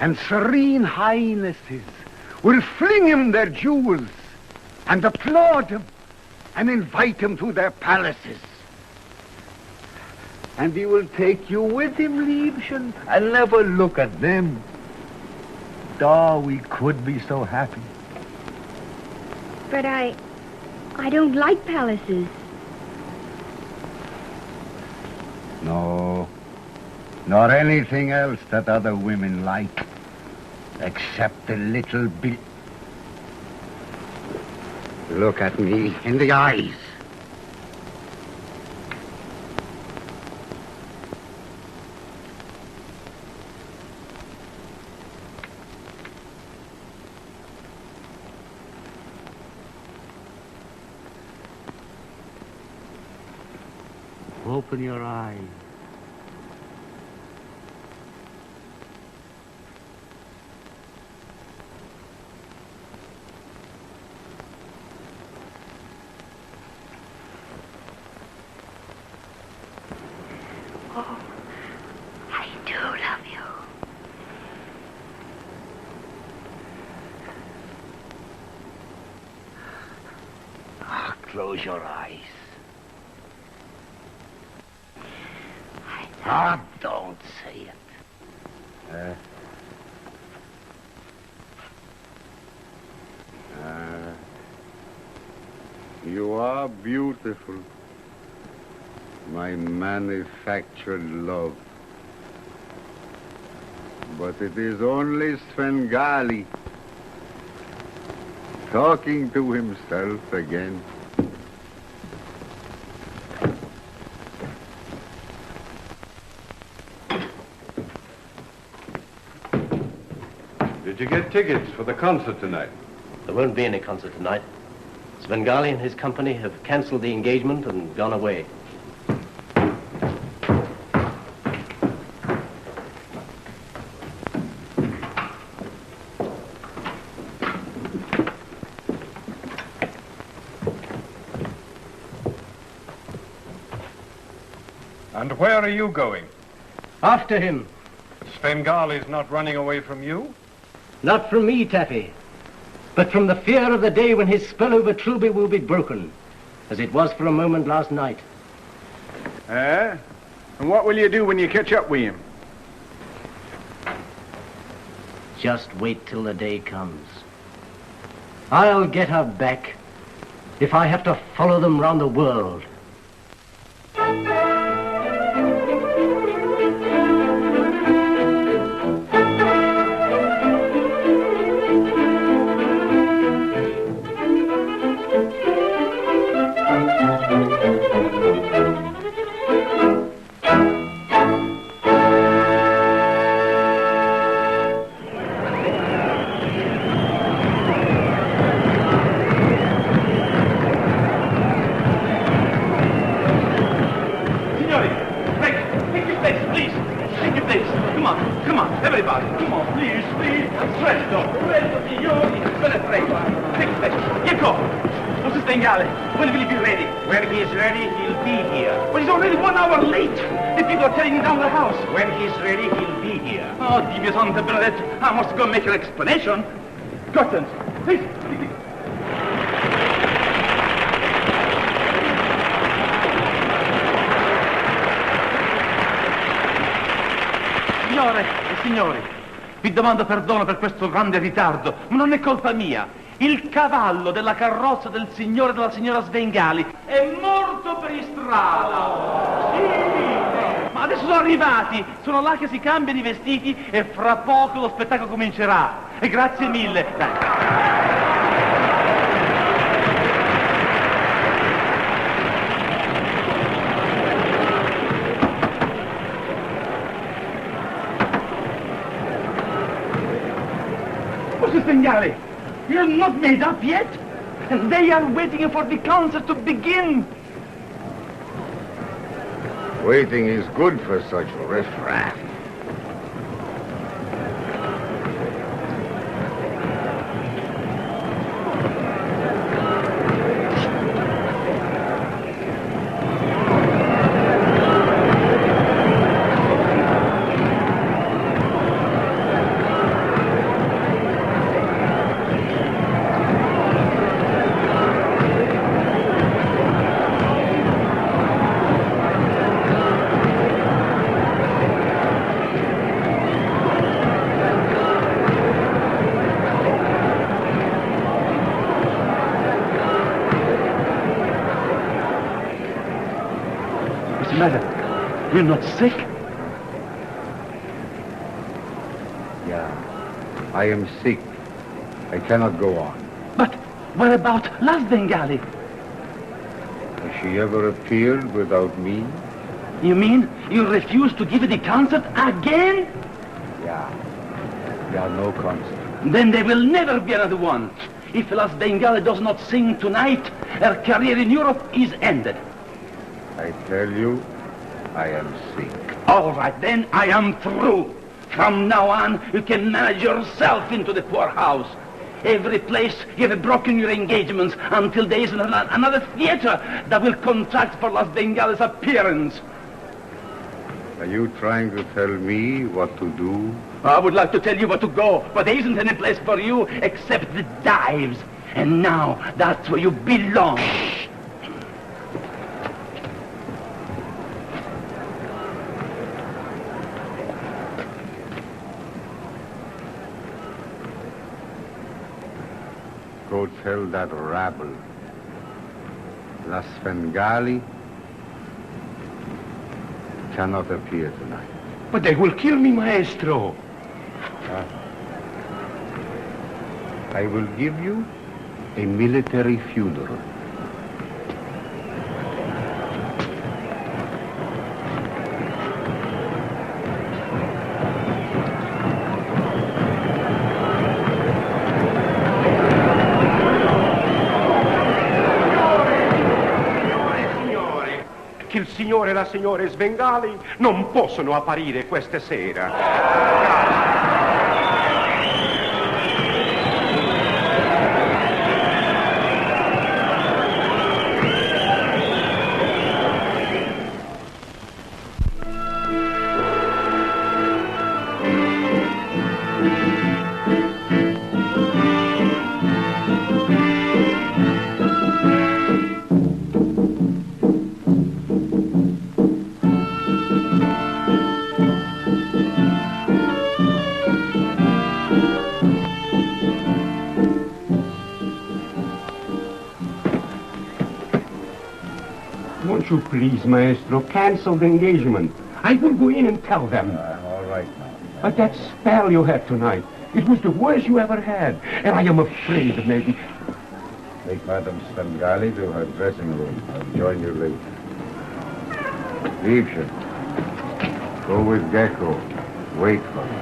A: and serene highnesses will fling him their jewels and applaud him and invite him to their palaces. And he will take you with him, Liebchen, and never look at them. We could be so happy.
H: But I don't like palaces.
A: No, nor anything else that other women like, except a little bit. Look at me in the eyes. Open your eyes.
H: Oh, I do love you.
A: Close your eyes. Don't say it. You are beautiful, my manufactured love. But it is only Svengali talking to himself again.
F: Did you get tickets for the concert tonight?
G: There won't be any concert tonight. Svengali and his company have cancelled the engagement and gone away.
E: And where are you going?
G: After him.
E: Svengali's not running away from you?
G: Not from me, Taffy, but from the fear of the day when his spell over Trilby will be broken, as it was for a moment last night.
I: And what will you do when you catch up with him?
G: Just wait till the day comes. I'll get her back if I have to follow them round the world.
J: Svengali, when will he be ready?
C: When he is ready, he'll be here.
J: But he's already 1 hour late. The people are tearing down the house.
C: When he's ready, he'll be here.
J: Oh, Dieu Santa Bernadette, I must go make an explanation. Curtains, please. Signori, vi domando perdono per questo grande ritardo, ma non è colpa mia. Il cavallo della carrozza del signore e della signora Svengali è morto per strada. Sì, ma adesso sono arrivati, sono là che si cambiano i vestiti e fra poco lo spettacolo comincerà. E grazie mille. Dai. Svengali, you're not made up yet, and they are waiting for the concert to begin.
K: Waiting is good for such riffraff.
J: You're not sick?
K: Yeah, I am sick. I cannot go on.
J: But what about last Bengali?
K: Has she ever appeared without me?
J: You mean you refuse to give the concert again?
K: Yeah. Yeah, no concert.
J: Then there will never be another one. If Las Bengali does not sing tonight, her career in Europe is ended.
K: I tell you, I am sick.
J: All right, then I am through. From now on, you can manage yourself into the poorhouse. Every place you have broken your engagements until there is another theater that will contract for Las Bengali's appearance.
K: Are you trying to tell me what to do?
J: I would like to tell you where to go, but there isn't any place for you except the dives. And now, that's where you belong.
K: Go tell that rabble. La Svengali cannot appear tonight.
C: But they will kill me, maestro.
K: I will give you a military funeral.
C: Che il signore e la signora Svengali non possono apparire questa sera. Won't you please, maestro, cancel the engagement? I will go in and tell them.
K: All right now.
C: But that spell you had tonight, it was the worst you ever had. And I am afraid that maybe...
K: Take Madame Svengali to her dressing room. I'll join you later. Liebchen, go with Gecko. Wait for me.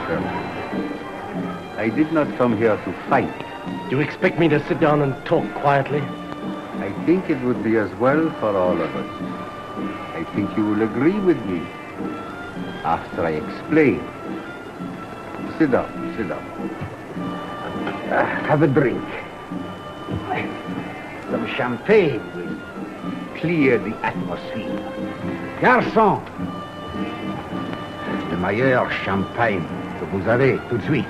A: sir. I did not come here to fight.
G: Do you expect me to sit down and talk quietly?
A: I think it would be as well for all of us. I think you will agree with me after I explain. Sit down, sit down. Have a drink. Some champagne will clear the atmosphere. Garçon! Le meilleur champagne que vous avez, tout de suite.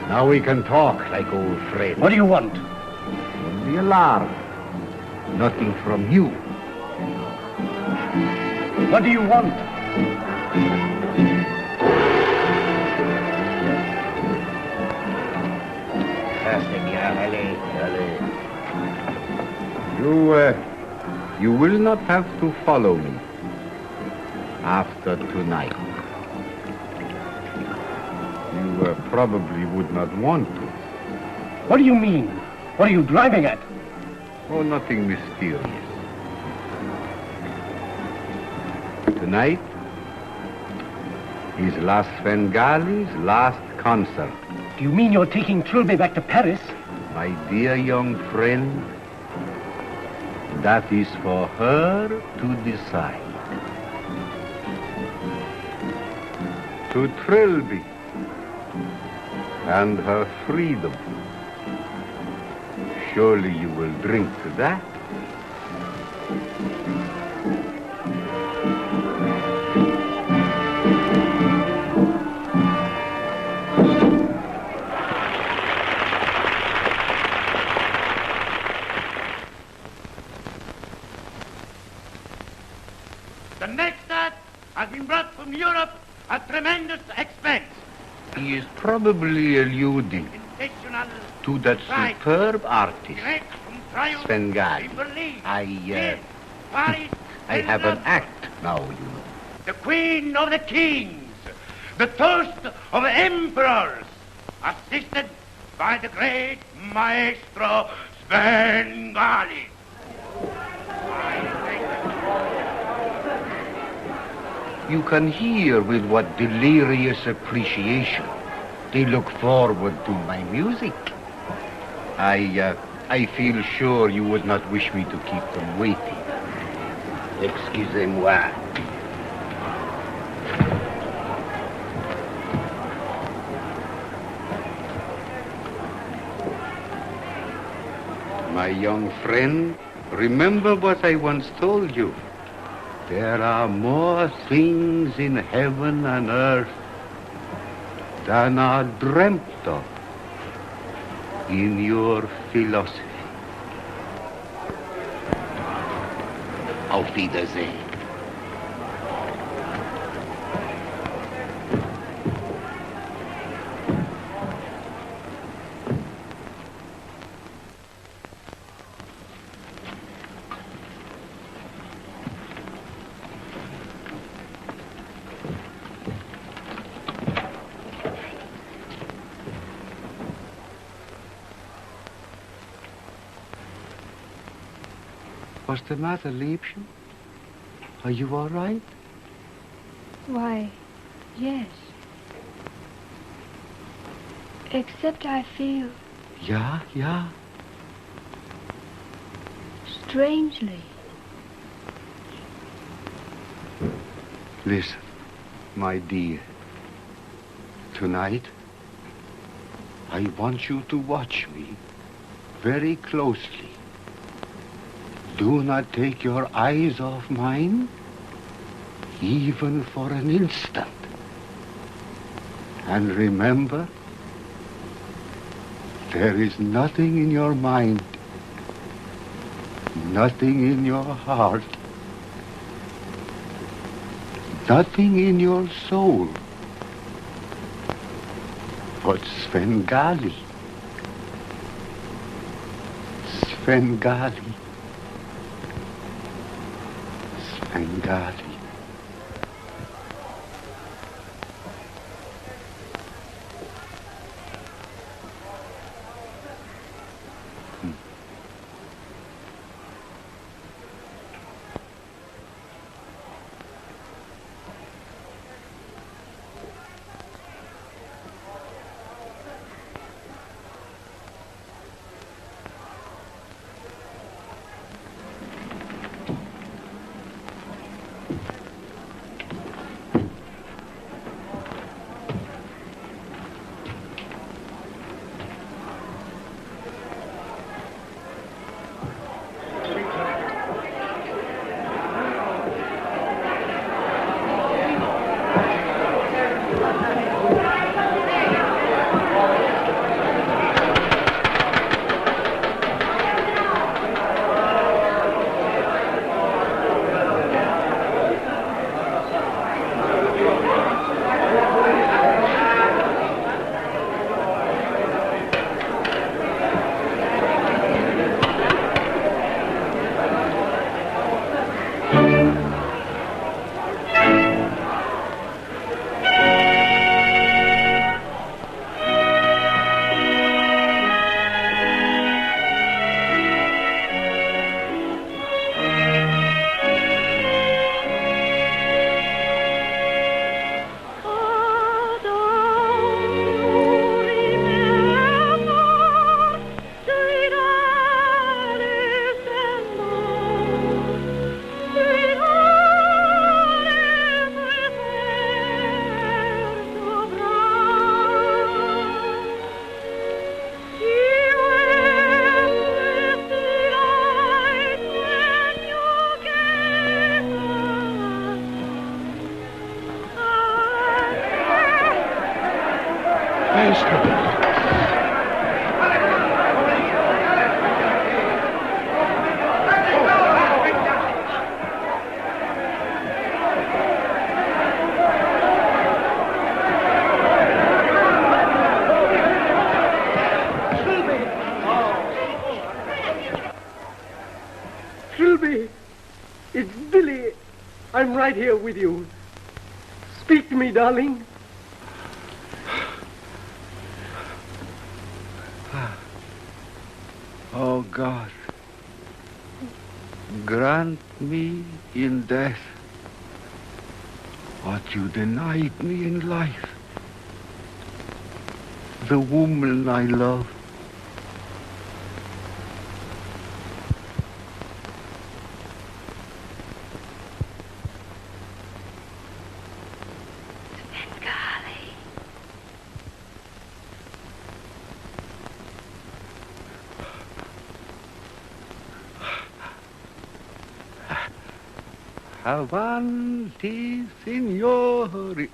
A: Now we can talk like old friends.
G: What do you want?
A: Don't be alarmed. Nothing from you.
G: What do you want?
A: You will not have to follow me after tonight. You probably would not want to.
G: What do you mean? What are you driving at?
A: Oh, nothing mysterious. Tonight is La Svengali's last concert.
G: Do you mean you're taking Trilby back to Paris?
A: My dear young friend, that is for her to decide. To Trilby and her freedom. Surely you will drink to that.
J: The next act has been brought from Europe at tremendous expense.
A: He is probably alluding to that superb artist, Svengali. I have an act now, you know.
J: The Queen of the Kings, the toast of emperors, assisted by the great maestro Svengali.
A: You can hear with what delirious appreciation they look forward to my music. I feel sure you would not wish me to keep them waiting. Excusez-moi. My young friend, remember what I once told you. There are more things in heaven and earth than are dreamt of in your philosophy. Auf Wiedersehen. What's the matter, Liebchen? Are you all right?
H: Why, yes. Except I feel
A: Yeah.
H: strangely.
A: Listen, my dear. Tonight, I want you to watch me very closely. Do not take your eyes off mine, even for an instant. And remember, there is nothing in your mind, nothing in your heart, nothing in your soul but Svengali. Svengali. Svengali. Maestro.
M: Trilby, it's Billy. I'm right here with you. Speak to me, darling.
A: Oh, God, grant me in death what you denied me in life. The woman I love. Avanti, signori.